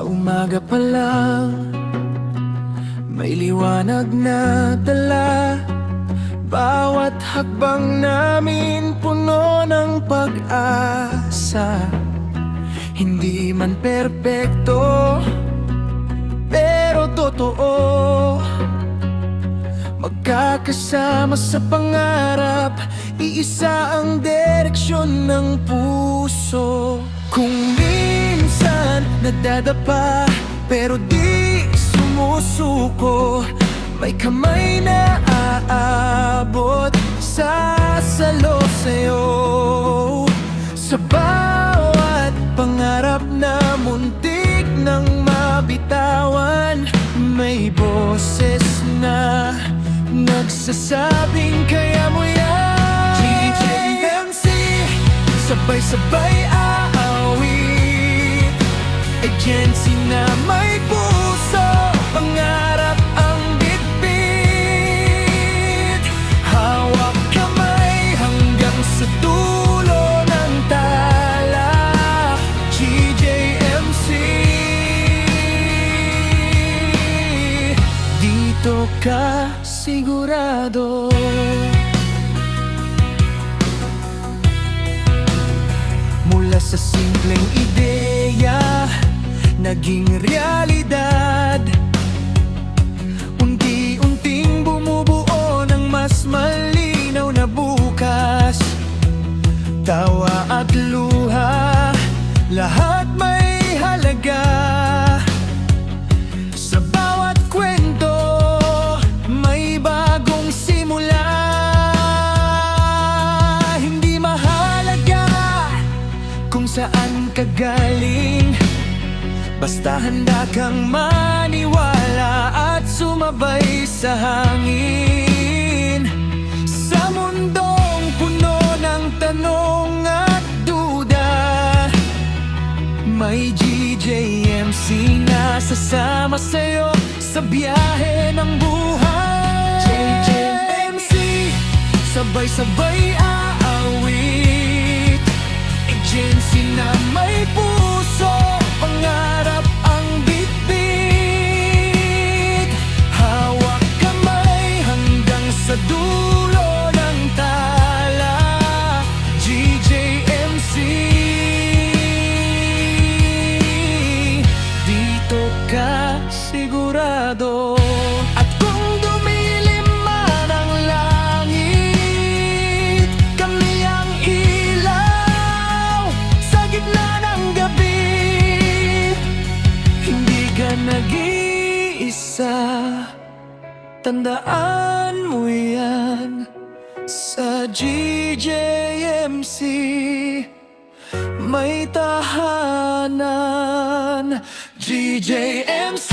umaga pa lang, may liwanag na dala. Bawat hakbang namin puno ng pag-asa. Hindi man perpekto, pero totoo. Magkakasama sa pangarap, iisa ang direksyon ng puso. Kung minsan nadadapa, pero di sumusuko, may kamay na aabot, sasalo sa'yo. Sa bawat pangarap na muntik nang mabitawan, may boses na nagsasabing kaya mo yan. GJMC, sabay-sabay aawit. Agency na may puso, pangarap ang bitbit. Hawak kamay hanggang sa dulo ng tala. GJMC, dito ka sigurado. Mula sa simpleng ideya, naging realidad. Unti-unting bumubuo ng mas malinaw na bukas. Tawa at luha, lahat may halaga. Sa bawat kwento, may bagong simula. Hindi mahalaga kung saan ka galing, basta handa kang maniwala at sumabay sa hangin. Sa mundong puno ng tanong at duda, may GJMC na sasama sa'yo sa biyahe ng buhay. GJMC, sabay-sabay aawit. Agency na may puso, pangarap ang bitbit. Hawak kamay hanggang sa dulo ng tala. GJMC, dito ka sigurado. At kung dumilim man ang langit, kami ang ilaw sa gitna ng gabi. Hindi ka nag-iisa, tandaan mo yan. Sa GJMC may tahanan. GJMC,